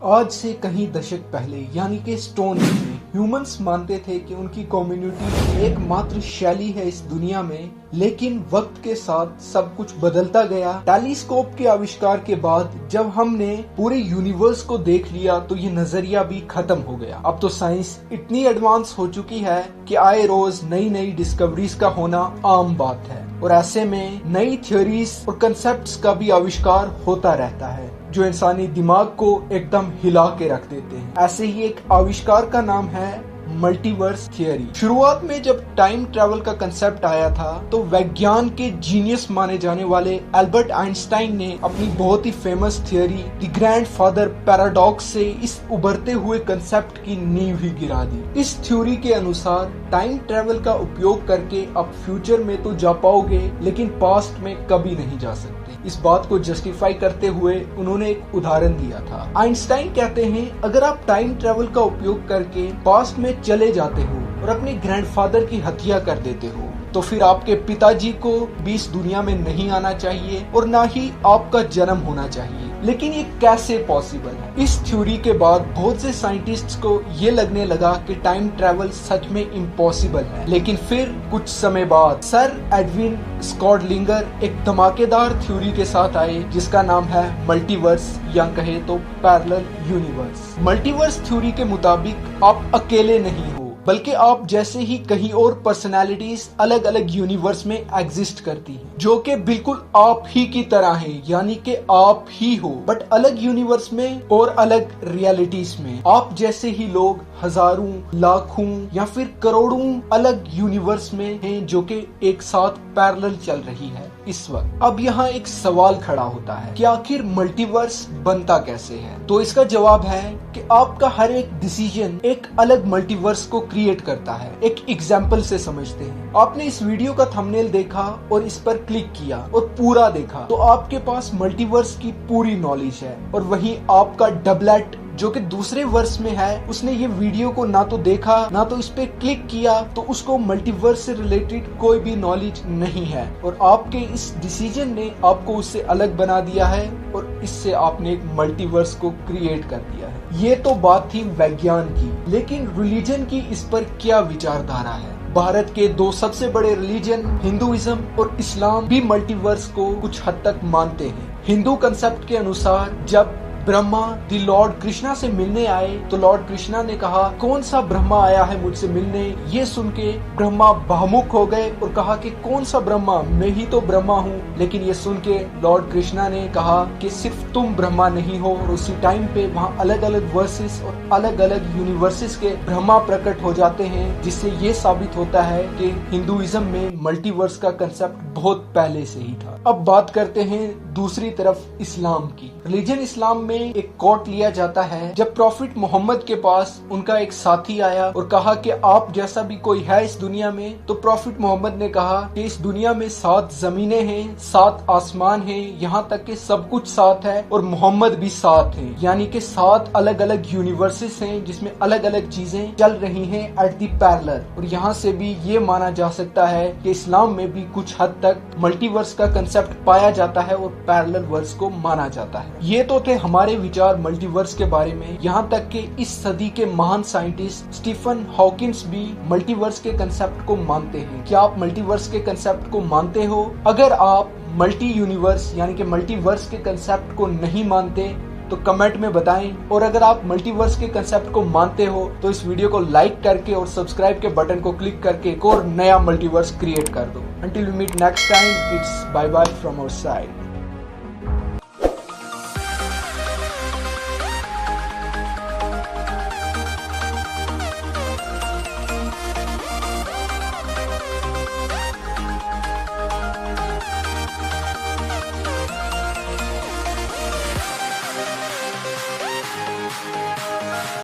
आज से कहीं दशक पहले यानी कि स्टोन एज में ह्यूमंस मानते थे कि उनकी कम्युनिटी एकमात्र शैली है इस दुनिया में। लेकिन वक्त के साथ सब कुछ बदलता गया। टेलीस्कोप के आविष्कार के बाद जब हमने पूरे यूनिवर्स को देख लिया तो ये नजरिया भी खत्म हो गया। अब तो साइंस इतनी एडवांस हो चुकी है कि आए रोज नई नई डिस्कवरीज का होना आम बात है और ऐसे में नई थ्योरीज और कंसेप्ट्स का भी आविष्कार होता रहता है जो इंसानी दिमाग को एकदम हिला के रख देते हैं। ऐसे ही एक आविष्कार का नाम है मल्टीवर्स थियरी। शुरुआत में जब टाइम ट्रैवल का कंसेप्ट आया था तो विज्ञान के जीनियस माने जाने वाले एल्बर्ट आइंस्टाइन ने अपनी बहुत ही famous theory the grandfather paradox से इस उभरते हुए कंसेप्ट की नींव ही गिरा दी। इस थ्योरी के अनुसार टाइम ट्रैवल का उपयोग करके आप फ्यूचर में तो जा पाओगे लेकिन पास्ट में कभी नहीं जा सकते। इस बात को जस्टिफाई करते हुए उन्होंने एक उदाहरण दिया था। आइंस्टाइन कहते हैं अगर आप टाइम ट्रैवल का उपयोग करके पास्ट में चले जाते हो और अपने ग्रैंडफादर की हत्या कर देते हो तो फिर आपके पिताजी को भी इस दुनिया में नहीं आना चाहिए और ना ही आपका जन्म होना चाहिए। लेकिन ये कैसे पॉसिबल है? इस थ्योरी के बाद बहुत से साइंटिस्ट्स को ये लगने लगा कि टाइम ट्रैवल सच में इम्पॉसिबल है। लेकिन फिर कुछ समय बाद सर एडविन स्कॉडलिंगर एक धमाकेदार थ्योरी के साथ आए जिसका नाम है मल्टीवर्स या कहे तो पैरेलल यूनिवर्स। मल्टीवर्स थ्योरी के मुताबिक आप अकेले नहीं हो बल्कि आप जैसे ही कहीं और पर्सनालिटीज अलग अलग यूनिवर्स में एग्जिस्ट करती हैं जो कि बिल्कुल आप ही की तरह हैं, यानी कि आप ही हो बट अलग यूनिवर्स में और अलग रियलिटीज में। आप जैसे ही लोग हजारों लाखों या फिर करोड़ों अलग यूनिवर्स में हैं जो कि एक साथ पैरेलल चल रही है इस वक्त। अब यहाँ एक सवाल खड़ा होता है कि आखिर मल्टीवर्स बनता कैसे है? तो इसका जवाब है कि आपका हर एक डिसीजन एक अलग मल्टीवर्स को क्रिएट करता है। एक एग्जाम्पल से समझते हैं। आपने इस वीडियो का थंबनेल देखा और इस पर क्लिक किया और पूरा देखा तो आपके पास मल्टीवर्स की पूरी नॉलेज है। और वहीं आपका डबलेट जो कि दूसरे वर्ष में है उसने ये वीडियो को ना तो देखा ना तो इस पे क्लिक किया तो उसको मल्टीवर्स से रिलेटेड कोई भी नॉलेज नहीं है और आपके इस डिसीजन ने आपको उससे अलग बना दिया है और इससे आपने एक मल्टीवर्स को क्रिएट कर दिया है। ये तो बात थी विज्ञान की, लेकिन रिलीजन की इस पर क्या विचारधारा है? भारत के दो सबसे बड़े रिलीजन हिंदुइज्म और इस्लाम भी मल्टीवर्स को कुछ हद तक मानते हैं। हिंदू कंसेप्ट के अनुसार जब ब्रह्मा दी लॉर्ड कृष्णा से मिलने आए तो लॉर्ड कृष्णा ने कहा कौन सा ब्रह्मा आया है मुझसे मिलने? ये सुन के ब्रह्मा भावुक हो गए और कहा कि कौन सा ब्रह्मा, मैं ही तो ब्रह्मा हूँ। लेकिन ये सुन के लॉर्ड कृष्णा ने कहा कि सिर्फ तुम ब्रह्मा नहीं हो। और उसी टाइम पे वहाँ अलग अलग वर्सेस और अलग अलग यूनिवर्सेस के ब्रह्मा प्रकट हो जाते हैं जिससे ये साबित होता है कि हिंदुइज्म में मल्टीवर्स का कंसेप्ट बहुत पहले से ही था। अब बात करते हैं दूसरी तरफ इस्लाम की। रिलीजन इस्लाम में एक कोट लिया जाता है जब प्रॉफिट मोहम्मद के पास उनका एक साथी आया और कहा कि आप जैसा भी कोई है इस दुनिया में। तो प्रॉफिट मोहम्मद ने कहा कि इस दुनिया में 7 जमीनें हैं, 7 आसमान हैं, यहाँ तक कि सब कुछ साथ है और मोहम्मद भी साथ है, यानी कि 7 अलग अलग यूनिवर्सेस हैं जिसमें अलग अलग चीजें चल रही हैं एट दी पैरेलल। और यहाँ से भी ये माना जा सकता है कि इस्लाम में भी कुछ हद तक मल्टीवर्स का कंसेप्ट पाया जाता है और पैरेलल वर्स को माना जाता है। ये तो थे हमारे विचार मल्टीवर्स के बारे में। यहाँ तक कि इस सदी के महान साइंटिस्ट स्टीफन हॉकिंस भी मल्टीवर्स के कंसेप्ट को मानते हैं। क्या आप मल्टीवर्स के कंसेप्ट को मानते हो? अगर आप मल्टी यूनिवर्स यानी कि मल्टीवर्स के कंसेप्ट को नहीं मानते तो कमेंट में बताएं। और अगर आप मल्टीवर्स के कंसेप्ट को मानते हो तो इस वीडियो को लाइक करके और सब्सक्राइब के बटन को क्लिक करके एक और नया मल्टीवर्स क्रिएट कर दो। Until we meet next time, it's bye bye from our side.